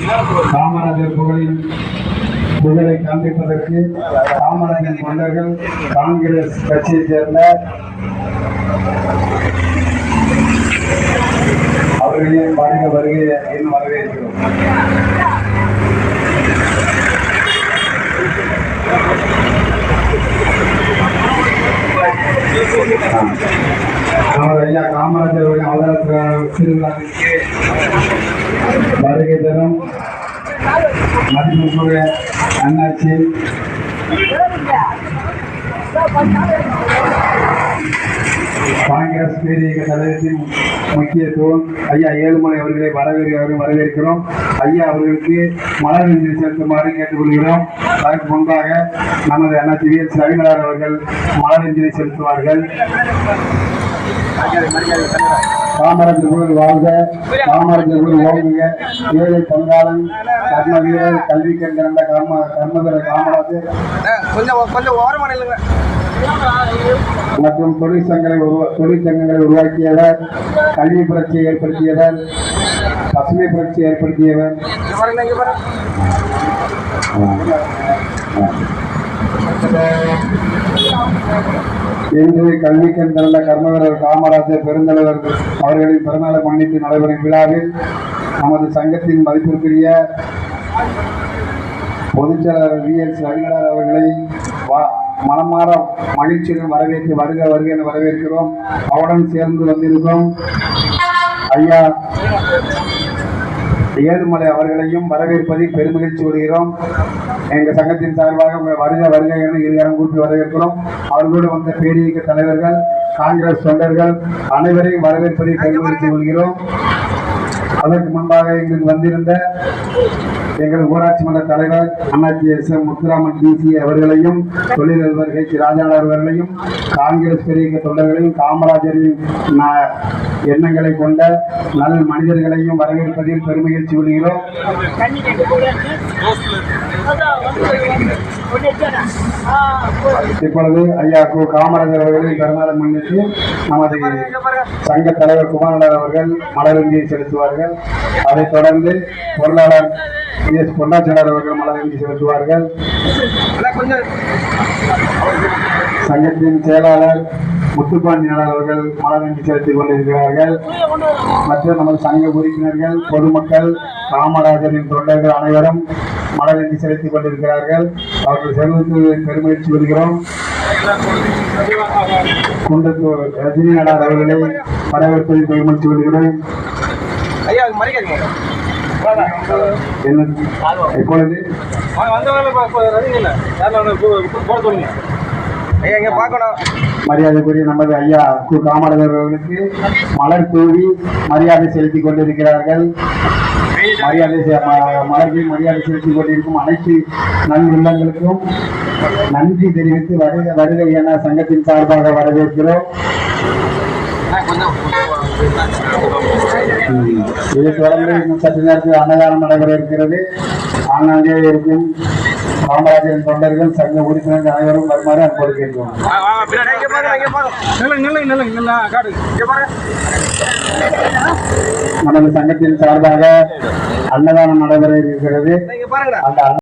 காமராஜர் புகழை காண்பிப்பதற்கு காமராஜர் தொண்டர்கள் காங்கிரஸ் கட்சியைச் சேர்ந்த அவர்களையும் வருகை என்று வரவேற்கிறோம். நமது ஐயா காமராஜருடைய அவதார திருவிழாவிற்கு வருகை தரும் மதிப்புக்குரிய அண்ணாச்சி காங்கிரஸ் பேரியக்க தலைவரின் முக்கியத்துவம் ஐயா ஏழுமலை அவர்களை வரவேற்கிறோம். ஐயா அவர்களுக்கு மலர் அஞ்சலி செலுத்துமாறு கேட்டுக்கொள்கிறோம். அதற்கு முன்பாக நமது அண்ணாச்சி வி எஸ் ரவீந்திரநாத் அவர்கள் மலர் அஞ்சலி செலுத்துவார்கள். காமராஜர் புகழ் வாழ்க, காமராஜர் புகழ் ஓங்குக, ஏழை பங்காளன் கர்ம வீரர் கல்வி கண்ட கர்மவீர காமராஜர் மற்றும் தொழிற்சங்கங்களை உருவாக்கியவர், கல்வி புரட்சியை ஏற்படுத்தியவர், பசுமை புரட்சி ஏற்படுத்தியவர். இன்று கல்வி கண் திரண்ட கர்மவீரர் காமராஜர் பெருந்தலைவர் அவர்களின் பிறந்தநாளை முன்னிட்டு நடைபெறும் விழாவில் நமது சங்கத்தின் மதிப்பிற்குரிய பொதுச்செயலாளர் வி எஸ் ரவீந்திரநாத் அவர்களை மனமாற மகிழ்ச்சியுடன் வரவேற்று வருக என வரவேற்கிறோம். அவருடன் சேர்ந்து வந்திருக்கும் ஐயா ஏழுமலை அவர்களையும் வரவேற்பதில் பெருமகிழ்ச்சி கொள்கிறோம். எங்கள் சங்கத்தின் சார்பாக வருக என இருகரம் கூப்பி வரவேற்கிறோம். அவர்களோடு வந்த பேரியக்க தலைவர்கள், காங்கிரஸ் தொண்டர்கள் அனைவரையும் வரவேற்பதில் பெருமகிழ்ச்சி கொள்கிறோம். அதற்கு முன்பாக எங்களுக்கு வந்திருந்த எங்கள் ஊராட்சி மன்ற தலைவர் அண்ணாச்சி எஸ் எம் முத்துராமன் டிசி அவர்களையும், தொழிலதிபர் ஹெச் ராஜாநாத் அவர்களையும், காங்கிரஸ் பெரிய தொண்டர்களையும், காமராஜரின் எண்ணங்களை கொண்ட நல் மனிதர்களையும் வரவேற்பதில் பெருமகிழ்ச்சி கொள்கிறோம். இப்பொழுது ஐயா காமராஜர் அவர்களின் பிறந்தநாளை முன்னிட்டு நமது சங்க தலைவர் குமாரநாத் அவர்கள் மலரஞ்சலி செலுத்துவார்கள். அதைத் தொடர்ந்து பொருளாளர் எஸ் பொன்னாச்சார் அவர்கள் மலரஞ்சலி செலுத்துவார்கள். சங்கத்தின் செயலாளர் முத்துப்பாண்டியனார் அவர்கள் மலரஞ்சலி செலுத்திக் கொண்டிருக்கிறார்கள். மற்றும் நமது சங்க உறுப்பினர்கள், பொதுமக்கள், காமராஜரின் தொண்டர்கள் அனைவரும் மலரஞ்சலி செலுத்திக் கொண்டிருக்கிறார்கள். அவர்கள் செல்வதற்கு பெருமகிழ்ச்சி கொள்கிறோம். குண்டத்தூர் ரஜினி நாடார் அவர்களை வரவேற்பதில் பெருமகிழ்ச்சி கொள்கிறோம். இப்பொழுது மரியாதைக்குரிய நமது ஐயா காமராஜர் அவர்களுக்கு மலர் தூவி மரியாதை செலுத்திக் கொண்டிருக்கிறார்கள். மரியாதை செலுத்திக் கொண்டிருக்கும் அனைத்து நல்லுள்ளங்களுக்கும் நன்றி தெரிவித்து வருகை என சங்கத்தின் சார்பாக வரவேற்கிறோம். இதை தொடர்ந்து இன்னும் சற்று நேரத்தில் அன்னதானம் நடைபெற இருக்கிறது. ஆங்காங்கே இருக்கும் காமராஜரின் தொண்டர்கள், சங்க உறுப்பினர்கள் அனைவரும் வருமாறு அன்போடு கேட்கிறோம். நமது சங்கத்தின் சார்பாக அன்னதானம் நடைபெற இருக்கிறது. அந்த